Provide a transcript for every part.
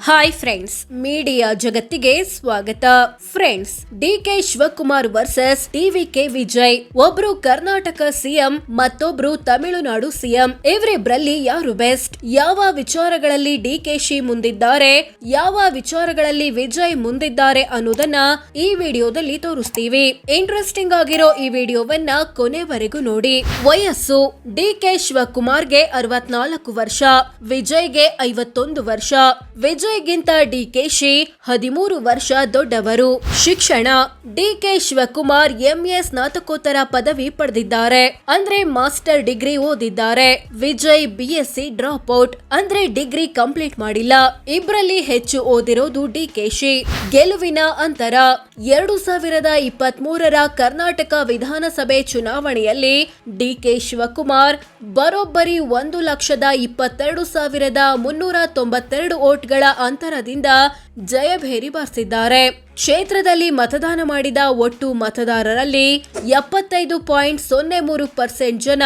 Hi friends, media ಜಗತ್ತಿಗೆ ಸ್ವಾಗತ. Friends, DK Shivakumar versus TVK Vijay. ಒಬ್ರು ಕರ್ನಾಟಕ ಸಿಎಂ, ಮತ್ತೊಬ್ರು ತಮಿಳುನಾಡು ಸಿಎಂ. ಇವರಿಬ್ಬರಲ್ಲಿ ಯಾರು ಬೆಸ್ಟ್? ಯಾವ ವಿಚಾರಗಳಲ್ಲಿ ಡಿಕೆಶಿ ಮುಂದಿದ್ದಾರೆ, ಯಾವ ವಿಚಾರಗಳಲ್ಲಿ ವಿಜಯ್ ಮುಂದಿದ್ದಾರೆ ಅನ್ನೋದನ್ನ ಈ ವಿಡಿಯೋದಲ್ಲಿ ತೋರಿಸ್ತೀವಿ. ಇಂಟ್ರೆಸ್ಟಿಂಗ್ ಆಗಿರೋ ಈ ವಿಡಿಯೋವನ್ನ ಕೊನೆವರೆಗೂ ನೋಡಿ. ವಯಸ್ಸು: ಡಿಕೆ ಶಿವಕುಮಾರ್ಗೆ 64 ವರ್ಷ, ವಿಜಯ್ಗೆ 51 ವರ್ಷ. ವಿಜಯ್ಗಿಂತ ಡಿಕೆಶಿ 13 ವರ್ಷ ದೊಡ್ಡವರು. ಶಿಕ್ಷಣ: ಡಿಕೆ ಶಿವಕುಮಾರ್ ಎಂಎ ಸ್ನಾತಕೋತ್ತರ ಪದವಿ ಪಡೆದಿದ್ದಾರೆ, ಅಂದ್ರೆ ಮಾಸ್ಟರ್ ಡಿಗ್ರಿ ಓದಿದ್ದಾರೆ. ವಿಜಯ್ ಬಿಎಸ್ಸಿ ಡ್ರಾಪ್ ಔಟ್, ಅಂದ್ರೆ ಡಿಗ್ರಿ ಕಂಪ್ಲೀಟ್ ಮಾಡಿಲ್ಲ. ಇಬ್ಬರಲ್ಲಿ ಹೆಚ್ಚು ಓದಿರೋದು ಡಿಕೆಶಿ. ಗೆಲುವಿನ ಅಂತರ: 2023ರ ಕರ್ನಾಟಕ ವಿಧಾನಸಭೆ ಚುನಾವಣೆಯಲ್ಲಿ ಡಿಕೆ ಶಿವಕುಮಾರ್ ಬರೋಬ್ಬರಿ 1,22,392 ವೋಟ್ಗಳ ಅಂತರದಿಂದ ಜಯಭೇರಿ ಬಾರಿಸಿದ್ದಾರೆ. ಕ್ಷೇತ್ರದಲ್ಲಿ ಮತದಾನ ಮಾಡಿದ ಒಟ್ಟು ಮತದಾರರಲ್ಲಿ 75.03% ಜನ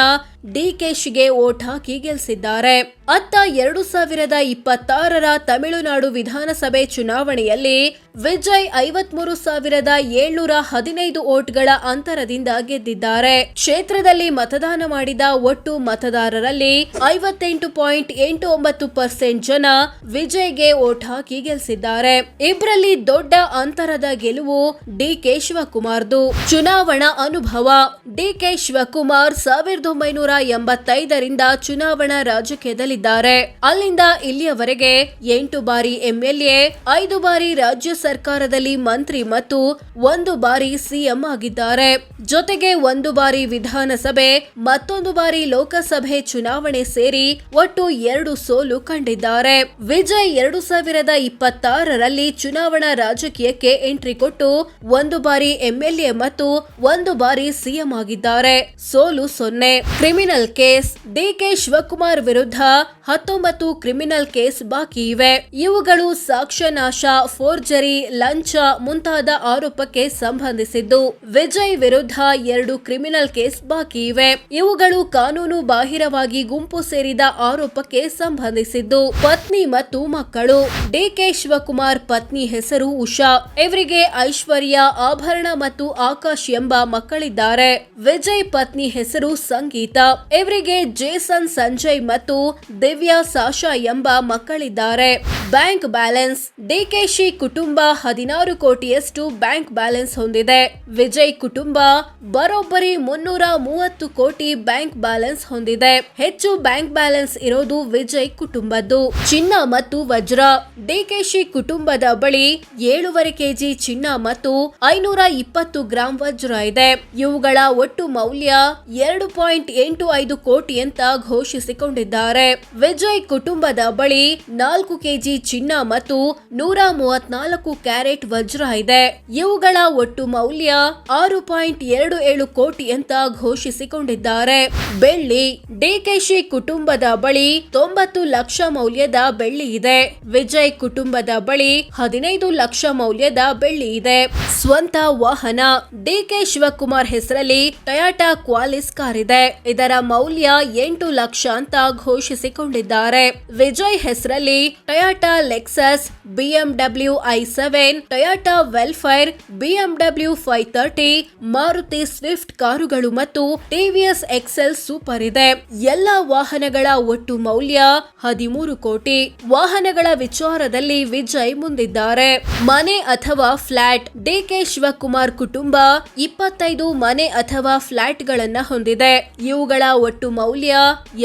ಡಿಕೆಶಿಗೆ ವೋಟ್ ಹಾಕಿ ಗೆಲ್ಲಿಸಿದ್ದಾರೆ. ಅತ್ತ 2026ರ ತಮಿಳುನಾಡು ವಿಧಾನಸಭೆ ಚುನಾವಣೆಯಲ್ಲಿ ವಿಜಯ್ 53,715 ವೋಟ್ಗಳ ಅಂತರದಿಂದ ಗೆದ್ದಿದ್ದಾರೆ. ಕ್ಷೇತ್ರದಲ್ಲಿ ಮತದಾನ ಮಾಡಿದ ಒಟ್ಟು ಮತದಾರರಲ್ಲಿ 58.89% ಜನ ವಿಜಯ್ಗೆ ವೋಟ್ ಹಾಕಿ ಗೆಲ್ಲಿಸಿದ್ದಾರೆ. ಇಬ್ಬರಲ್ಲಿ ದೊಡ್ಡ ಅಂತರದ ಗೆಲುವು ಡಿಕೆ ಶಿವಕುಮಾರ್ದು. ಚುನಾವಣಾ ಅನುಭವ: ಡಿಕೆ ಶಿವಕುಮಾರ್ 1985ರಿಂದ ಚುನಾವಣಾ ರಾಜಕೀಯದಲ್ಲಿದ್ದಾರೆ. ಅಲ್ಲಿಂದ ಇಲ್ಲಿಯವರೆಗೆ 8 ಬಾರಿ ಎಂಎಲ್ಎ, 5 ಬಾರಿ ರಾಜ್ಯ ಸರ್ಕಾರದಲ್ಲಿ ಮಂತ್ರಿ ಮತ್ತು 1 ಬಾರಿ ಸಿಎಂ ಆಗಿದ್ದಾರೆ. ಜೊತೆಗೆ 1 ಬಾರಿ ವಿಧಾನಸಭೆ, ಮತ್ತೊಂದು ಬಾರಿ ಲೋಕಸಭೆ ಚುನಾವಣೆ ಸೇರಿ ಒಟ್ಟು 2 ಸೋಲು ಕಂಡಿದ್ದಾರೆ. ವಿಜಯ್ 2026ರಲ್ಲಿ ಚುನಾವಣಾ ರಾಜಕೀಯಕ್ಕೆ ಎಂಟ್ರಿ ಕೊಟ್ಟು 1 ಬಾರಿ ಎಂಎಲ್ಎ ಮತ್ತು 1 ಬಾರಿ ಸಿಎಂ ಆಗಿದ್ದಾರೆ. ಸೋಲು 0. ಕ್ರಿಮಿನಲ್ ಕೇಸ್: ಡಿಕೆ ಶಿವಕುಮಾರ್ ವಿರುದ್ಧ 19 ಕ್ರಿಮಿನಲ್ ಕೇಸ್ ಬಾಕಿ ಇವೆ. ಇವುಗಳು ಸಾಕ್ಷ್ಯನಾಶ, ಫೋರ್ಜರಿ, ಲಂಚ ಮುಂತಾದ ಆರೋಪಕ್ಕೆ ಸಂಬಂಧಿಸಿದ್ದು. ವಿಜಯ್ ವಿರುದ್ಧ 2 ಕ್ರಿಮಿನಲ್ ಕೇಸ್ ಬಾಕಿ ಇವೆ. ಇವುಗಳು ಕಾನೂನು ಬಾಹಿರವಾಗಿ ಗುಂಪು ಸೇರಿದ ಆರೋಪಕ್ಕೆ ಸಂಬಂಧಿಸಿದ್ದು. ಪತ್ನಿ ಮತ್ತು ಮಕ್ಕಳು: ಡಿಕೆ ಶಿವಕುಮಾರ್ ಪತ್ನಿ ಹೆಸರು ಉಷಾ. ಇವರಿಗೆ ಐಶ್ವರ್ಯ, ಆಭರಣ ಮತ್ತು ಆಕಾಶ್ ಎಂಬ ಮಕ್ಕಳಿದ್ದಾರೆ. ವಿಜಯ್ ಪತ್ನಿ ಹೆಸರು ಸಂಗೀತ. ಇವರಿಗೆ ಜೇಸನ್, ಸಂಜಯ್ ಮತ್ತು ದಿವ್ಯಾ ಸಾಶಾ ಎಂಬ ಮಕ್ಕಳಿದ್ದಾರೆ. ಬ್ಯಾಂಕ್ ಬ್ಯಾಲೆನ್ಸ್: ಡಿಕೆಶಿ ಕುಟುಂಬ 16 ಕೋಟಿಯಷ್ಟು ಬ್ಯಾಂಕ್ ಬ್ಯಾಲೆನ್ಸ್ ಹೊಂದಿದೆ. ವಿಜಯ್ ಕುಟುಂಬ ಬರೋಬ್ಬರಿ 330 ಕೋಟಿ ಬ್ಯಾಂಕ್ ಬ್ಯಾಲೆನ್ಸ್ ಹೊಂದಿದೆ. ಹೆಚ್ಚು ಬ್ಯಾಂಕ್ ಬ್ಯಾಲೆನ್ಸ್ ಇರೋದು ವಿಜಯ್ ಕುಟುಂಬದ್ದು. ಚಿನ್ನ ಮತ್ತು ವಜ್ರ: ಡಿಕೆಶಿ ಕುಟುಂಬದ ಬಳಿ 7.5 ಕೆಜಿ ಚಿನ್ನ ಮತ್ತು 520 ಗ್ರಾಂ ವಜ್ರ ಇದೆ. ಇವುಗಳ ಒಟ್ಟು ಮೌಲ್ಯ 2.85 ಕೋಟಿ ಅಂತ ಘೋಷಿಸಿಕೊಂಡಿದ್ದಾರೆ. ವಿಜಯ್ ಕುಟುಂಬದ ಬಳಿ 4 ಕೆಜಿ ಚಿನ್ನ ಮತ್ತು 134 ಕ್ಯಾರೆಟ್ ವಜ್ರ ಇದೆ. ಇವುಗಳ ಒಟ್ಟು ಮೌಲ್ಯ 6.27 ಕೋಟಿ ಅಂತ ಘೋಷಿಸಿಕೊಂಡಿದ್ದಾರೆ. ಬೆಳ್ಳಿ: ಡಿಕೆಶಿ ಕುಟುಂಬದ ಬಳಿ 90 ಲಕ್ಷ ಮೌಲ್ಯದ ಬೆಳ್ಳಿ ಇದೆ. ವಿಜಯ್ ಕುಟುಂಬದ ಬಳಿ 15 ಲಕ್ಷ ಮೌಲ್ಯದ ಬೆಳ್ಳಿ ಇದೆ. ಸ್ವಂತ ವಾಹನ: ಡಿಕೆ ಶಿವಕುಮಾರ್ ಹೆಸರಲ್ಲಿ ಟೊಯಾಟಾ ಕ್ವಾಲಿಸ್ ಕಾರ್ ಇದೆ. ಇದರ ಮೌಲ್ಯ 8 ಲಕ್ಷ ಅಂತ ಘೋಷಿಸಿಕೊಂಡಿದ್ದಾರೆ. ವಿಜಯ್ ಹೆಸರಲ್ಲಿ Toyota Lexus, BMW i7, Toyota Vellfire, BMW 530, Maruti Swift ಕಾರುಗಳು ಮತ್ತು ಟಿವಿಎಸ್ ಎಕ್ಸೆಲ್ ಸೂಪರ್ ಇದೆ. ಎಲ್ಲಾ ವಾಹನಗಳ ಒಟ್ಟು ಮೌಲ್ಯ 13 ಕೋಟಿ. ವಾಹನಗಳ ವಿಚಾರದಲ್ಲಿ ವಿಜಯ್ ಮುಂದಿದ್ದಾರೆ. ಮನೆ ಅಥವಾ ಫ್ಲಾಟ್: ಡಿಕೆ ಶಿವಕುಮಾರ್ ಕುಟುಂಬ 25 ಮನೆ ಅಥವಾ ಫ್ಲಾಟ್ ಗಳನ್ನ ಹೊಂದಿದೆ. ಇವುಗಳ ಒಟ್ಟು ಮೌಲ್ಯ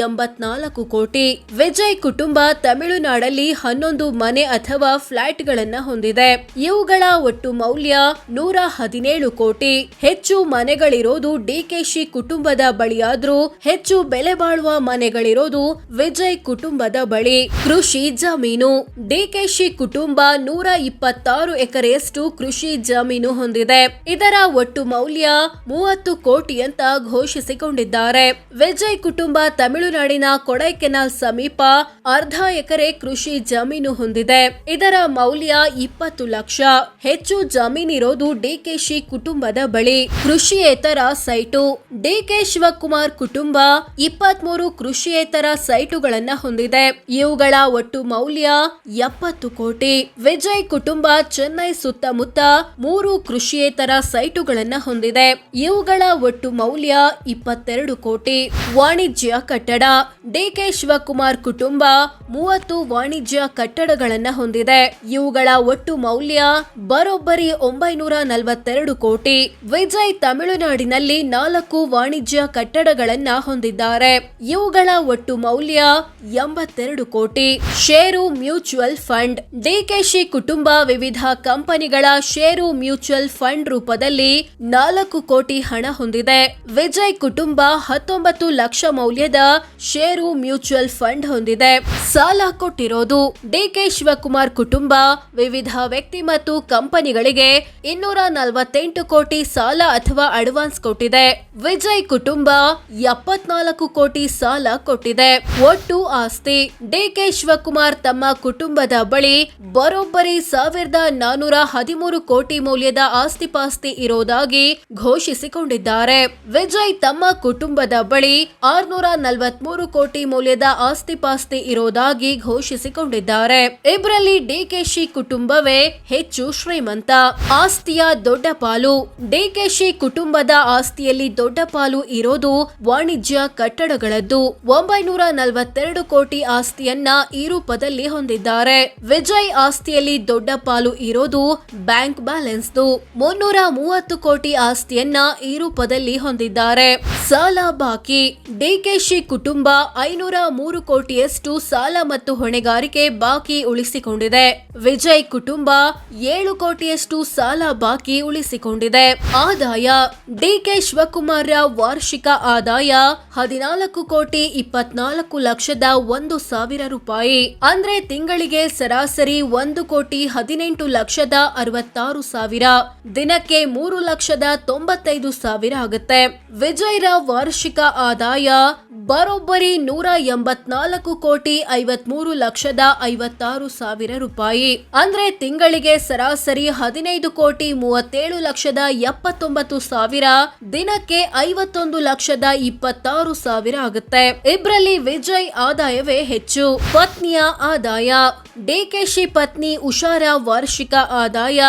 84 ಕೋಟಿ. ವಿಜಯ್ ಕುಟುಂಬ ತಮಿಳುನಾಡಲ್ಲಿ 11 ಮನೆ ಅಥವಾ ಫ್ಲಾಟ್ ಗಳನ್ನ ಹೊಂದಿದೆ. ಇವುಗಳ ಒಟ್ಟು ಮೌಲ್ಯ 117 ಕೋಟಿ. ಹೆಚ್ಚು ಮನೆಗಳಿರೋದು ಡಿಕೆಶಿ ಕುಟುಂಬದ ಬಳಿಯಾದ್ರೂ ಹೆಚ್ಚು ಬೆಲೆ ಬಾಳುವ ಮನೆಗಳಿರೋದು ವಿಜಯ್ ಕುಟುಂಬದ ಬಳಿ. ಕೃಷಿ ಜಮೀನು: ಡಿಕೆಶಿ ಕುಟುಂಬ 126 ಎಕರೆಯಷ್ಟು ಕೃಷಿ ಜಮೀನು ಹೊಂದಿದೆ. ಇದರ ಒಟ್ಟು ಮೌಲ್ಯ 30 ಕೋಟಿ ಅಂತ ಘೋಷಿಸಿಕೊಂಡಿದ್ದಾರೆ. ವಿಜಯ್ ಕುಟುಂಬ ತಮಿಳುನಾಡಿನ ಕೊಡೈಕೆನಾಲ್ ಸಮೀಪ ಅರ್ಧ ಎಕರೆ ಕೃಷಿ ಜಮೀನು ಹೊಂದಿದೆ. ಇದರ ಮೌಲ್ಯ 20 ಲಕ್ಷ. ಹೆಚ್ಚು ಜಮೀನಿರೋದು ಡಿಕೆಶಿ ಕುಟುಂಬದ ಬಳಿ. ಕೃಷಿಯೇತರ ಸೈಟು. ಡಿಕೆ ಶಿವಕುಮಾರ್ ಕುಟುಂಬ 23 ಕೃಷಿಯೇತರ ಸೈಟುಗಳನ್ನ ಹೊಂದಿದೆ. ಇವುಗಳ ಒಟ್ಟು ಮೌಲ್ಯ 70 ಕೋಟಿ. ವಿಜಯ್ ಕುಟುಂಬ ಚೆನ್ನೈ ಸುತ್ತಮುತ್ತ 3 ಕೃಷಿಯೇತರ ಸೈಟುಗಳನ್ನ ಹೊಂದಿದೆ. ಇವುಗಳ ಒಟ್ಟು ಮೌಲ್ಯ 22 ಕೋಟಿ. ವಾಣಿಜ್ಯ ಕಟ್ಟಡ. ಡಿಕೆ ಶಿವಕುಮಾರ್ ಕುಟುಂಬ 30 ವಾಣಿಜ್ಯ ಕಟ್ಟಡಗಳನ್ನ ಹೊಂದಿದೆ. ಇವುಗಳ ಒಟ್ಟು ಮೌಲ್ಯ ಬರೋಬ್ಬರಿ 942 ಕೋಟಿ. ವಿಜಯ್ ತಮಿಳುನಾಡಿನಲ್ಲಿ 4 ವಾಣಿಜ್ಯ ಕಟ್ಟಡಗಳನ್ನ ಹೊಂದಿದ್ದಾರೆ. ಇವುಗಳ ಒಟ್ಟು ಮೌಲ್ಯ 82 ಕೋಟಿ. ಷೇರು ಮ್ಯೂಚುವಲ್ ಫಂಡ್. ಡಿಕೆಶಿ ಕುಟುಂಬ ವಿವಿಧ ಕಂಪನಿಗಳ ಷೇರು ಮ್ಯೂಚುವಲ್ ಫಂಡ್ ರೂಪದಲ್ಲಿ 4 ಕೋಟಿ ಹಣ ಹೊಂದಿದೆ. ವಿಜಯ್ ಕುಟುಂಬ 19 ಲಕ್ಷ ಮೌಲ್ಯದ ಷೇರು ಮ್ಯೂಚುವಲ್ ಫಂಡ್ ಹೊಂದಿದೆ. ಸಾಲ ಕೊಟ್ಟಿರೋದು. ಡಿಕೆ ಶಿವಕುಮಾರ್ ಕುಟುಂಬ ವಿವಿಧ ವ್ಯಕ್ತಿ ಮತ್ತು ಕಂಪನಿಗಳಿಗೆ 248 ಕೋಟಿ ಸಾಲ ಅಥವಾ ಅಡ್ವಾನ್ಸ್ ಕೊಟ್ಟಿದೆ. ವಿಜಯ್ ಕುಟುಂಬ 74 ಕೋಟಿ ಸಾಲ ಕೊಟ್ಟಿದೆ. ಒಟ್ಟು ಆಸ್ತಿ. ಡಿಕೆ ಶಿವಕುಮಾರ್ ತಮ್ಮ ಕುಟುಂಬದ ಬಳಿ ಬರೋಬ್ಬರಿ 1413 ಕೋಟಿ ಮೌಲ್ಯದ ಆಸ್ತಿಪಾಸ್ತಿ ಇರೋದಾಗಿ ಘೋಷಿಸಿಕೊಂಡಿದ್ದಾರೆ. ವಿಜಯ್ ತಮ್ಮ ಕುಟುಂಬದ ಬಳಿ 643 ಕೋಟಿ ಮೌಲ್ಯದ ಆಸ್ತಿಪಾಸ್ತಿ ಇರೋದಾಗಿ ಘೋಷಿಸಿಕೊಂಡಿದ್ದಾರೆ. ಇದರಲ್ಲಿ ಡಿಕೆಶಿ ಕುಟುಂಬವೇ ಹೆಚ್ಚು ಶ್ರೀಮಂತ. ಆಸ್ತಿಯ ದೊಡ್ಡ ಪಾಲು. ಡಿಕೆಶಿ ಕುಟುಂಬದ ಆಸ್ತಿಯಲ್ಲಿ ದೊಡ್ಡ ಪಾಲು ಇರೋದು ವಾಣಿಜ್ಯ ಕಟ್ಟಡಗಳದ್ದು. 942 ಕೋಟಿ ಆಸ್ತಿಯನ್ನ ಈ ರೂಪದಲ್ಲಿ ಹೊಂದಿದ್ದಾರೆ. ವಿಜಯ್ ಆಸ್ತಿಯಲ್ಲಿ ದೊಡ್ಡ ಪಾಲು ಇರೋದು ಬ್ಯಾಂಕ್ ಬ್ಯಾಲೆನ್ಸ್ದು. 330 ಕೋಟಿ ಆಸ್ತಿಯನ್ನ ಈ ರೂಪದಲ್ಲಿ ಹೊಂದಿದ್ದಾರೆ. ಸಾಲ ಬಾಕಿ. ಡಿಕೆಶಿ ಕುಟುಂಬ 503 ಕೋಟಿಯಷ್ಟು ಸಾಲ ಮತ್ತು ಹೊಣೆಗಾರಿಕೆ ಬಾಕಿ ಉಳಿಸಿಕೊಂಡಿದೆ. ವಿಜಯ್ ಕುಟುಂಬ 7 ಕೋಟಿಯಷ್ಟು ಸಾಲ ಬಾಕಿ ಉಳಿಸಿಕೊಂಡಿದೆ. ಆದಾಯ. ಡಿಕೆ ಶಿವಕುಮಾರ್ ವಾರ್ಷಿಕ ಆದಾಯ 14 ಕೋಟಿ 24 ಲಕ್ಷದ 1,000 ರೂಪಾಯಿ. ಅಂದ್ರೆ ತಿಂಗಳಿಗೆ ಸರಾಸರಿ 1 ಕೋಟಿ 18 ಲಕ್ಷದ 66 ಸಾವಿರ. ದಿನಕ್ಕೆ 3 ಲಕ್ಷದ 95 ಸಾವಿರ ಆಗುತ್ತೆ. ವಿಜಯ್ ರ ವಾರ್ಷಿಕ ಆದಾಯ ಬರೋಬ್ಬರಿ 184 ಕೋಟಿ 53 ಲಕ್ಷದ 56 ಸಾವಿರ ರೂಪಾಯಿ. ಅಂದ್ರೆ ತಿಂಗಳಿಗೆ ಸರಾಸರಿ 15 ಕೋಟಿ 37 ಲಕ್ಷದ 79 ಸಾವಿರ. ದಿನಕ್ಕೆ 51 ಲಕ್ಷದ 26 ಸಾವಿರ ಆಗುತ್ತೆ. ಇದರಲ್ಲಿ ವಿಜಯ್ ಆದಾಯವೇ ಹೆಚ್ಚು. ಪತ್ನಿಯ ಆದಾಯ. ಡಿಕೆಶಿ ಪತ್ನಿ ಉಷಾರ ವಾರ್ಷಿಕ ಆದಾಯ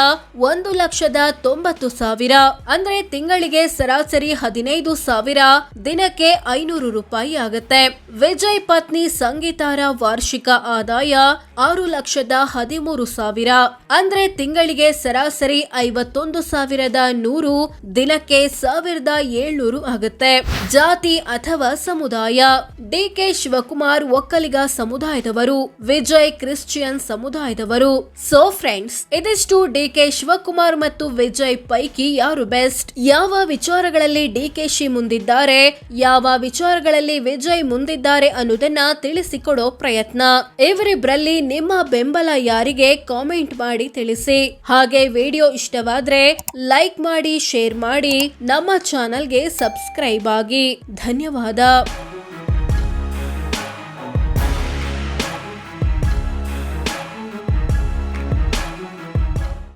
1 ಲಕ್ಷದ 90 ಸಾವಿರ. ಅಂದ್ರೆ ತಿಂಗಳಿಗೆ ಸರಾಸರಿ 15 ಸಾವಿರ. ದಿನಕ್ಕೆ 500 ರೂಪಾಯಿ ಆಗುತ್ತೆ. ವಿಜಯ್ ಪತ್ನಿ ಸಂಗೀತಾರ ವಾರ್ಷಿಕ ಆದಾಯ 6 ಲಕ್ಷದ 13 ಸಾವಿರ. ಅಂದ್ರೆ ತಿಂಗಳಿಗೆ ಸರಾಸರಿ 51 ಸಾವಿರದ 100. ದಿನಕ್ಕೆ 1700 ಆಗುತ್ತೆ. ಜಾತಿ ಅಥವಾ ಸಮುದಾಯ. ಡಿಕೆ ಶಿವಕುಮಾರ್ ಒಕ್ಕಲಿಗ ಸಮುದಾಯದವರು. ವಿಜಯ್ ಕ್ರಿಶ್ಚಿಯನ್ ಸಮುದಾಯದವರು. ಸೋ ಫ್ರೆಂಡ್ಸ್, ಇದಿಷ್ಟು ಡಿಕೆ ಶಿವಕುಮಾರ್ ಮತ್ತು ವಿಜಯ್ ಪೈಕಿ ಯಾರು ಬೆಸ್ಟ್, ಯಾವ ವಿಚಾರಗಳಲ್ಲಿ ಡಿಕೆಶಿ ಮುಂದಿದ್ದಾರೆ, ಯಾವ ವಿಚಾರಗಳಲ್ಲಿ ವಿಜಯ್ ಮುಂದಿದ್ದಾರೆ ಅನ್ನೋದನ್ನ ತಿಳಿಸಿಕೊಡೋ ಪ್ರಯತ್ನ. ಇವರಿಬ್ಬರಲ್ಲಿ ನಿಮ್ಮ ಬೆಂಬಲ ಯಾರಿಗೆ ಕಾಮೆಂಟ್ ಮಾಡಿ ತಿಳಿಸಿ. ಹಾಗೆ ವಿಡಿಯೋ ಇಷ್ಟವಾದ್ರೆ ಲೈಕ್ ಮಾಡಿ, ಶೇರ್ ಮಾಡಿ, ನಮ್ಮ ಚಾನೆಲ್ಗೆ ಸಬ್ಸ್ಕ್ರೈಬ್ ಆಗಿ. ಧನ್ಯವಾದ.